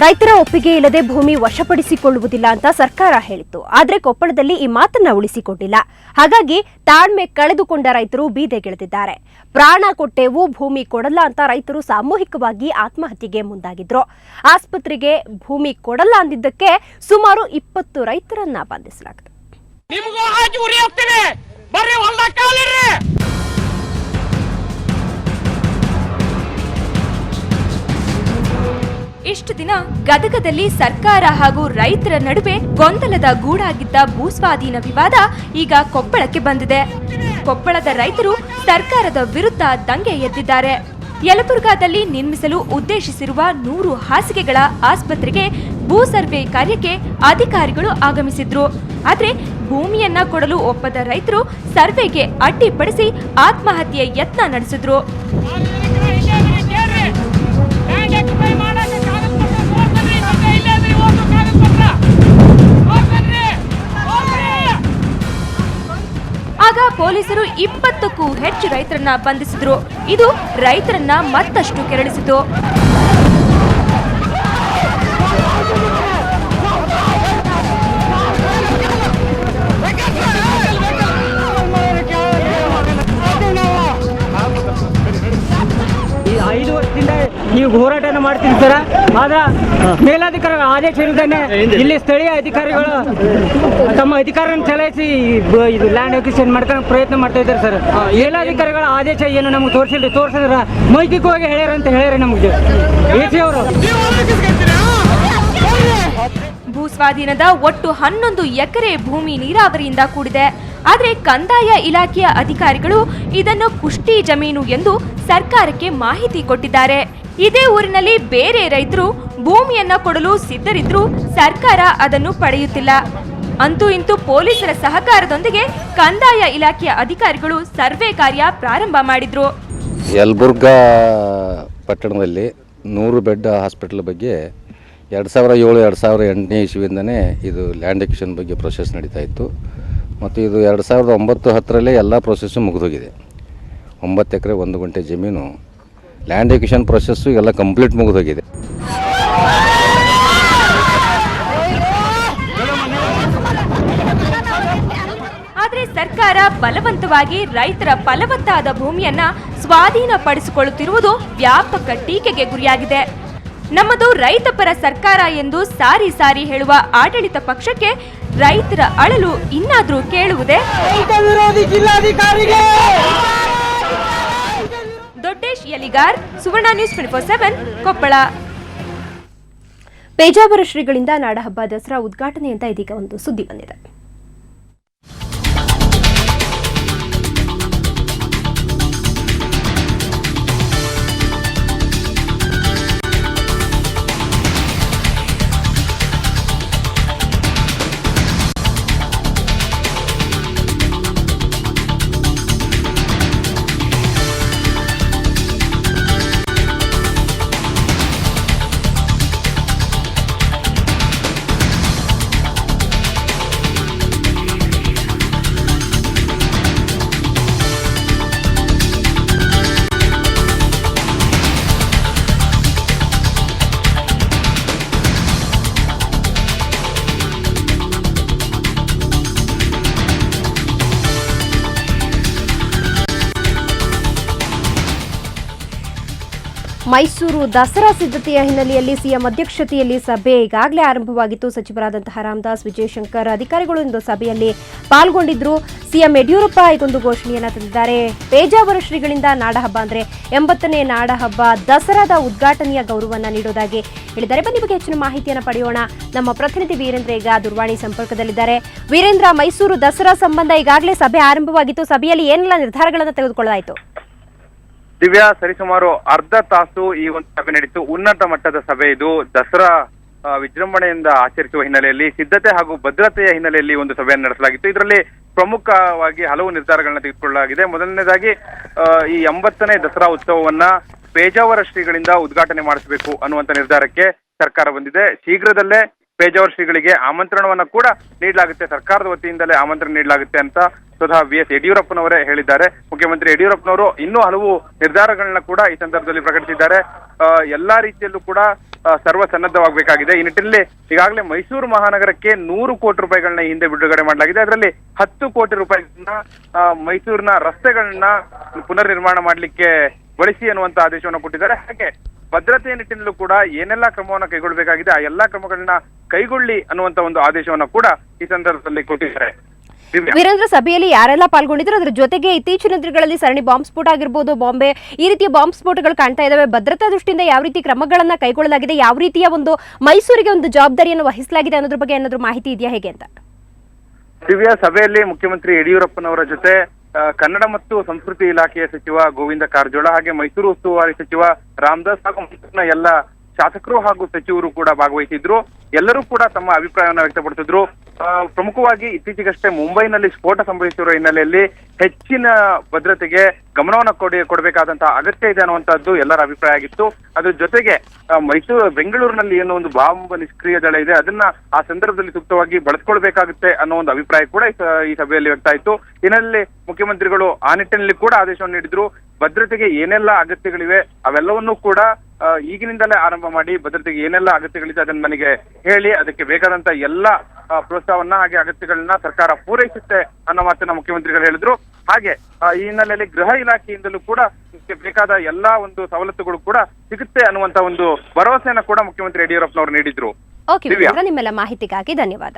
ರೈತರ ಒಪ್ಪಿಗೆ ಇಲ್ಲದೆ ಭೂಮಿ ವಶಪಡಿಸಿಕೊಳ್ಳುವುದಿಲ್ಲ ಅಂತ ಸರ್ಕಾರ ಹೇಳಿತ್ತು. ಆದರೆ ಕೊಪ್ಪಳದಲ್ಲಿ ಈ ಮಾತನ್ನ ಉಳಿಸಿಕೊಂಡಿಲ್ಲ. ಹಾಗಾಗಿ ತಾಳ್ಮೆ ಕಳೆದುಕೊಂಡ ರೈತರು ಬೀದೆಗಿಳಿದಿದ್ದಾರೆ. ಪ್ರಾಣ ಕೊಟ್ಟೆವು, ಭೂಮಿ ಕೊಡಲ್ಲ ಅಂತ ರೈತರು ಸಾಮೂಹಿಕವಾಗಿ ಆತ್ಮಹತ್ಯೆಗೆ ಮುಂದಾಗಿದ್ರು. ಆಸ್ಪತ್ರೆಗೆ ಭೂಮಿ ಕೊಡಲ್ಲ ಅಂದಿದ್ದಕ್ಕೆ ಸುಮಾರು 20 ರೈತರನ್ನ ಬಂಧಿಸಲಾಗಿದೆ. ಇಷ್ಟು ದಿನ ಗದಗದಲ್ಲಿ ಸರ್ಕಾರ ಹಾಗೂ ರೈತರ ನಡುವೆ ಗೊಂದಲದ ಗೂಡಾಗಿದ್ದ ಭೂಸ್ವಾಧೀನ ವಿವಾದ ಈಗ ಕೊಪ್ಪಳಕ್ಕೆ ಬಂದಿದೆ. ಕೊಪ್ಪಳದ ರೈತರು ಸರ್ಕಾರದ ವಿರುದ್ಧ ದಂಗೆ ಎದ್ದಿದ್ದಾರೆ. ಯಲಬುರ್ಗಾದಲ್ಲಿ ನಿರ್ಮಿಸಲು ಉದ್ದೇಶಿಸಿರುವ 100 ಹಾಸಿಗೆಗಳ ಆಸ್ಪತ್ರೆಗೆ ಭೂ ಸರ್ವೆ ಕಾರ್ಯಕ್ಕೆ ಅಧಿಕಾರಿಗಳು ಆಗಮಿಸಿದ್ರು. ಆದರೆ ಭೂಮಿಯನ್ನ ಕೊಡಲು ಒಪ್ಪದ ರೈತರು ಸರ್ವೆಗೆ ಅಡ್ಡಿಪಡಿಸಿ ಆತ್ಮಹತ್ಯೆ ಯತ್ನ ನಡೆಸಿದ್ರು. ಆಗ ಪೊಲೀಸರು 20ಕ್ಕೂ ಹೆಚ್ಚು ರೈತರನ್ನ ಬಂಧಿಸಿದ್ರು. ಇದು ರೈತರನ್ನ ಮತ್ತಷ್ಟು ಕೆರಳಿಸಿತು. ಈ 5 ವರ್ಷದಿಂದ ನೀವು ಹೋರಾಟನ ಮಾಡ್ತೀರಿ ಸರ್. ಆದ್ರೆ ಮೇಲಾಧಿಕಾರಿಗಳ ಆದೇಶ ಇಲ್ಲದೇನೆ ಇಲ್ಲಿ ಸ್ಥಳೀಯ ಅಧಿಕಾರಿಗಳು ತಮ್ಮ ಅಧಿಕಾರನ ಚಲಾಯಿಸಿ ಇದು ಲ್ಯಾಂಡ್ ಅಕ್ವಿಸಿಷನ್ ಮಾಡ್ಕೊಂಡು ಪ್ರಯತ್ನ ಮಾಡ್ತಾ ಇದ್ದಾರೆ ಸರ್. ಮೇಲಾಧಿಕಾರಿಗಳ ಆದೇಶ ಏನು ನಮ್ಗೆ ತೋರಿಸಿದ್ರ ಮೌಖಿಕವಾಗಿ ಹೇಳ್ಯಾರ ಅಂತ ಹೇಳ್ಯಾರ ನಮ್ಗೆ ಎಸಿ ಅವರು. ಭೂಸ್ವಾಧೀನದ ಒಟ್ಟು 11 ಎಕರೆ ಭೂಮಿ ನೀರಾವರಿಯಿಂದ ಕೂಡಿದೆ. ಆದರೆ ಕಂದಾಯ ಇಲಾಖೆಯ ಅಧಿಕಾರಿಗಳು ಇದನ್ನು ಕುಷ್ಟಿ ಜಮೀನು ಎಂದು ಸರ್ಕಾರಕ್ಕೆ ಮಾಹಿತಿ ಕೊಟ್ಟಿದ್ದಾರೆ. ಇದೇ ಊರಿನಲ್ಲಿ ಬೇರೆ ರೈತರು ಭೂಮಿಯನ್ನ ಕೊಡಲು ಸಿದ್ಧರಿದ್ರೂ ಸರ್ಕಾರ ಅದನ್ನು ಪಡೆಯುತ್ತಿಲ್ಲ. ಅಂತೂ ಇಂತೂ ಪೊಲೀಸರ ಸಹಕಾರದೊಂದಿಗೆ ಕಂದಾಯ ಇಲಾಖೆಯ ಅಧಿಕಾರಿಗಳು ಸರ್ವೆ ಕಾರ್ಯ ಪ್ರಾರಂಭ ಮಾಡಿದ್ರು. ಯಲಬುರ್ಗಾ ಪಟ್ಟಣದಲ್ಲಿ 100 ಬೆಡ್ ಹಾಸ್ಪಿಟಲ್ ಬಗ್ಗೆ 2007-2008 ಇಸ್ವಿಯಿಂದನೇ ಇದು ಲ್ಯಾಂಡ್ ಎಕ್ವಿಷನ್ ಬಗ್ಗೆ ಪ್ರೊಸೆಸ್ ನಡೀತಾ ಇತ್ತು. ಮತ್ತು ಇದು 2009-10 ಎಲ್ಲ ಪ್ರೊಸೆಸ್ಸು ಮುಗಿದೋಗಿದೆ. 9 ಎಕರೆ 1 ಗುಂಟೆ ಜಮೀನು ಲ್ಯಾಂಡ್ ಎಕ್ವಿಷನ್ ಪ್ರೊಸೆಸ್ಸು ಎಲ್ಲ ಕಂಪ್ಲೀಟ್ ಮುಗಿದೋಗಿದೆ. ಆದರೆ ಸರ್ಕಾರ ಬಲವಂತವಾಗಿ ರೈತರ ಫಲವತ್ತಾದ ಭೂಮಿಯನ್ನ ಸ್ವಾಧೀನಪಡಿಸಿಕೊಳ್ಳುತ್ತಿರುವುದು ವ್ಯಾಪಕ ಟೀಕೆಗೆ ಗುರಿಯಾಗಿದೆ. ನಮ್ಮದು ರೈತಪರ ಸರ್ಕಾರ ಎಂದು ಸಾರಿ ಸಾರಿ ಹೇಳುವ ಆಡಳಿತ ಪಕ್ಷಕ್ಕೆ ರೈತರ ಅಳಲು ಇನ್ನಾದ್ರೂ ಕೇಳುವುದೇ? ದೊಡ್ಡೇಶ್ ಯಲಿಗಾರ್, ಸುವರ್ಣ ನ್ಯೂಸ್ 24/7, ಕೊಪ್ಪಳ. ಪೇಜಾವರ ಶ್ರೀಗಳಿಂದ ನಾಡಹಬ್ಬ ದಸರಾ ಉದ್ಘಾಟನೆ ಅಂತ ಇದೀಗ ಒಂದು ಸುದ್ದಿ ಬಂದಿದೆ. ಮೈಸೂರು ದಸರಾ ಸಿದ್ಧತೆಯ ಹಿನ್ನೆಲೆಯಲ್ಲಿ ಸಿಎಂ ಅಧ್ಯಕ್ಷತೆಯಲ್ಲಿ ಸಭೆ ಈಗಾಗಲೇ ಆರಂಭವಾಗಿತ್ತು. ಸಚಿವರಾದಂತಹ ರಾಮದಾಸ್, ವಿಜಯಶಂಕರ್ ಅಧಿಕಾರಿಗಳು ಇಂದು ಸಭೆಯಲ್ಲಿ ಪಾಲ್ಗೊಂಡಿದ್ರು. ಸಿಎಂ ಯಡಿಯೂರಪ್ಪ ಇದೊಂದು ಘೋಷಣೆಯನ್ನ ತಂದಿದ್ದಾರೆ. ಪೇಜಾವರ ಶ್ರೀಗಳಿಂದ ನಾಡಹಬ್ಬ ಅಂದ್ರೆ 80ನೇ ನಾಡಹಬ್ಬ ದಸರಾದ ಉದ್ಘಾಟನೆಯ ಗೌರವವನ್ನು ನೀಡುವುದಾಗಿ ಹೇಳಿದ್ದಾರೆ. ಬನ್ನಿ ಬಗ್ಗೆ ಹೆಚ್ಚಿನ ಮಾಹಿತಿಯನ್ನು ಪಡೆಯೋಣ. ನಮ್ಮ ಪ್ರತಿನಿಧಿ ವೀರೇಂದ್ರ ಈಗ ದೂರವಾಣಿ ಸಂಪರ್ಕದಲ್ಲಿದ್ದಾರೆ. ವೀರೇಂದ್ರ, ಮೈಸೂರು ದಸರಾ ಸಂಬಂಧ ಈಗಾಗಲೇ ಸಭೆ ಆರಂಭವಾಗಿತ್ತು. ಸಭೆಯಲ್ಲಿ ಏನೆಲ್ಲ ನಿರ್ಧಾರಗಳನ್ನು ತೆಗೆದುಕೊಳ್ಳಲಾಯಿತು? ದಿವ್ಯಾ, ಸರಿಸುಮಾರು ಅರ್ಧ ತಾಸು ಈ ಒಂದು ಸಭೆ ನಡೀತು. ಉನ್ನತ ಮಟ್ಟದ ಸಭೆ ಇದು. ದಸರಾ ವಿಜೃಂಭಣೆಯಿಂದ ಆಚರಿಸುವ ಹಿನ್ನೆಲೆಯಲ್ಲಿ ಸಿದ್ಧತೆ ಹಾಗೂ ಭದ್ರತೆಯ ಹಿನ್ನೆಲೆಯಲ್ಲಿ ಒಂದು ಸಭೆಯನ್ನು ನಡೆಸಲಾಗಿತ್ತು. ಇದರಲ್ಲಿ ಪ್ರಮುಖವಾಗಿ ಹಲವು ನಿರ್ಧಾರಗಳನ್ನ ತೆಗೆದುಕೊಳ್ಳಲಾಗಿದೆ. ಮೊದಲನೇದಾಗಿ ಈ 80ನೇ ದಸರಾ ಉತ್ಸವವನ್ನ ಪೇಜಾವರ ಶ್ರೀಗಳಿಂದ ಉದ್ಘಾಟನೆ ಮಾಡಿಸಬೇಕು ಅನ್ನುವಂತ ನಿರ್ಧಾರಕ್ಕೆ ಸರ್ಕಾರ ಬಂದಿದೆ. ಶೀಘ್ರದಲ್ಲೇ ಪೇಜಾವರ ಶ್ರೀಗಳಿಗೆ ಆಮಂತ್ರಣವನ್ನ ಕೂಡ ನೀಡಲಾಗುತ್ತೆ, ಸರ್ಕಾರದ ವತಿಯಿಂದಲೇ ಆಮಂತ್ರಣ ನೀಡಲಾಗುತ್ತೆ ಅಂತ ಸ್ವತಃ BS ಯಡಿಯೂರಪ್ಪನವರೇ ಹೇಳಿದ್ದಾರೆ. ಮುಖ್ಯಮಂತ್ರಿ ಯಡಿಯೂರಪ್ಪನವರು ಇನ್ನೂ ಹಲವು ನಿರ್ಧಾರಗಳನ್ನ ಕೂಡ ಈ ಸಂದರ್ಭದಲ್ಲಿ ಪ್ರಕಟಿಸಿದ್ದಾರೆ. ಎಲ್ಲಾ ರೀತಿಯಲ್ಲೂ ಕೂಡ ಸರ್ವಸನ್ನದ್ಧವಾಗಬೇಕಾಗಿದೆ. ಈ ನಿಟ್ಟಿನಲ್ಲಿ ಈಗಾಗಲೇ ಮೈಸೂರು ಮಹಾನಗರಕ್ಕೆ 100 ಕೋಟಿ ರೂಪಾಯಿಗಳನ್ನ ಹಿಂದೆ ಬಿಡುಗಡೆ ಮಾಡಲಾಗಿದೆ. ಅದರಲ್ಲಿ 10 ಕೋಟಿ ರೂಪಾಯಿಗಳನ್ನ ಮೈಸೂರಿನ ರಸ್ತೆಗಳನ್ನ ಪುನರ್ ನಿರ್ಮಾಣ ಮಾಡಲಿಕ್ಕೆ ಬಳಸಿ ಅನ್ನುವಂತ ಆದೇಶವನ್ನು ಕೊಟ್ಟಿದ್ದಾರೆ. ಹಾಗೆ ಭದ್ರತೆಯ ನಿಟ್ಟಿನಲ್ಲೂ ಕೂಡ ಏನೆಲ್ಲಾ ಕ್ರಮವನ್ನು ಕೈಗೊಳ್ಳಬೇಕಾಗಿದೆ ಆ ಎಲ್ಲಾ ಕ್ರಮಗಳನ್ನ ಕೈಗೊಳ್ಳಿ ಅನ್ನುವಂತ ಒಂದು ಆದೇಶವನ್ನ ಕೂಡ ಈ ಸಂದರ್ಭದಲ್ಲಿ ಕೊಟ್ಟಿದ್ದಾರೆ. ವೀರೇಂದ್ರ, ಸಭೆಯಲ್ಲಿ ಯಾರೆಲ್ಲ ಪಾಲ್ಗೊಂಡಿದ್ರು, ಅದ್ರ ಜೊತೆಗೆ ಇತ್ತೀಚಿನ ದಿನಗಳಲ್ಲಿ ಸರಣಿ ಬಾಂಬ್ ಸ್ಫೋಟ ಆಗಿರ್ಬೋದು, ಬಾಂಬೆ ಈ ರೀತಿಯ ಬಾಂಬ್ ಸ್ಫೋಟಗಳು ಕಾಣ್ತಾ ಇದಾವೆ. ಭದ್ರತಾ ದೃಷ್ಟಿಯಿಂದ ಯಾವ ರೀತಿ ಕ್ರಮಗಳನ್ನ ಕೈಗೊಳ್ಳಲಾಗಿದೆ, ಯಾವ ರೀತಿಯ ಒಂದು ಮೈಸೂರಿಗೆ ಒಂದು ಜವಾಬ್ದಾರಿಯನ್ನು ವಹಿಸಲಾಗಿದೆ ಅನ್ನೋದ್ರ ಬಗ್ಗೆ ಏನಾದ್ರು ಮಾಹಿತಿ ಇದೆಯಾ, ಹೇಗೆ ಅಂತ? ದಿವ್ಯಾ, ಸಭೆಯಲ್ಲಿ ಮುಖ್ಯಮಂತ್ರಿ ಯಡಿಯೂರಪ್ಪನವರ ಜೊತೆ ಕನ್ನಡ ಮತ್ತು ಸಂಸ್ಕೃತಿ ಇಲಾಖೆಯ ಸಚಿವ ಗೋವಿಂದ ಕಾರಜೋಳ, ಹಾಗೆ ಮೈಸೂರು ಉಸ್ತುವಾರಿ ಸಚಿವ ರಾಮದಾಸ್ ಹಾಗೂ ಮೈಸೂರಿನ ಎಲ್ಲ ಶಾಸಕರು ಹಾಗೂ ಸಚಿವರು ಕೂಡ ಭಾಗವಹಿಸಿದ್ರು. ಎಲ್ಲರೂ ಕೂಡ ತಮ್ಮ ಅಭಿಪ್ರಾಯವನ್ನು ವ್ಯಕ್ತಪಡಿಸಿದ್ರು. ಪ್ರಮುಖವಾಗಿ ಇತ್ತೀಚೆಗಷ್ಟೇ ಮುಂಬೈನಲ್ಲಿ ಸ್ಫೋಟ ಸಂಭವಿಸಿರುವ ಹಿನ್ನೆಲೆಯಲ್ಲಿ ಹೆಚ್ಚಿನ ಭದ್ರತೆಗೆ ಗಮನವನ್ನು ಕೊಡಬೇಕಾದಂತಹ ಅಗತ್ಯ ಇದೆ ಅನ್ನುವಂತಹದ್ದು ಎಲ್ಲರ ಅಭಿಪ್ರಾಯ ಆಗಿತ್ತು. ಅದ್ರ ಜೊತೆಗೆ ಬೆಂಗಳೂರಿನಲ್ಲಿ ಏನೋ ಒಂದು ಬಾಂಬ್ ನಿಷ್ಕ್ರಿಯ ದಳ ಇದೆ, ಅದನ್ನ ಆ ಸಂದರ್ಭದಲ್ಲಿ ಸೂಕ್ತವಾಗಿ ಬಳಸ್ಕೊಳ್ಬೇಕಾಗುತ್ತೆ ಅನ್ನೋ ಒಂದು ಅಭಿಪ್ರಾಯ ಕೂಡ ಈ ಸಭೆಯಲ್ಲಿ ವ್ಯಕ್ತ ಆಯಿತು. ಹಿನ್ನೆಲೆಯಲ್ಲಿ ಮುಖ್ಯಮಂತ್ರಿಗಳು ಆ ನಿಟ್ಟಿನಲ್ಲಿ ಕೂಡ ಆದೇಶವನ್ನು ನೀಡಿದ್ರು. ಭದ್ರತೆಗೆ ಏನೆಲ್ಲ ಅಗತ್ಯಗಳಿವೆ ಅವೆಲ್ಲವನ್ನೂ ಕೂಡ ಈಗಿನಿಂದಲೇ ಆರಂಭ ಮಾಡಿ ಭದ್ರತೆಗೆ ಏನೆಲ್ಲ ಅಗತ್ಯಗಳಿದೆ ಅದನ್ನ ನನಗೆ ಹೇಳಿ, ಅದಕ್ಕೆ ಬೇಕಾದಂತ ಎಲ್ಲ ಪ್ರೋತ್ಸಾಹವನ್ನ ಹಾಗೆ ಅಗತ್ಯಗಳನ್ನ ಸರ್ಕಾರ ಪೂರೈಸುತ್ತೆ ಅನ್ನೋ ಮಾತನ್ನ ಮುಖ್ಯಮಂತ್ರಿಗಳು ಹೇಳಿದ್ರು. ಹಾಗೆ ಈ ಹಿನ್ನೆಲೆಯಲ್ಲಿ ಗೃಹ ಇಲಾಖೆಯಿಂದಲೂ ಕೂಡ ಬೇಕಾದ ಎಲ್ಲಾ ಒಂದು ಸವಲತ್ತುಗಳು ಕೂಡ ಸಿಗುತ್ತೆ ಅನ್ನುವಂತ ಒಂದು ಭರವಸೆಯನ್ನ ಕೂಡ ಮುಖ್ಯಮಂತ್ರಿ ಯಡಿಯೂರಪ್ಪನವರು ನೀಡಿದ್ರು. ಓಕೆ, ನಿಮ್ಮೆಲ್ಲ ಮಾಹಿತಿಗಾಗಿ ಧನ್ಯವಾದ.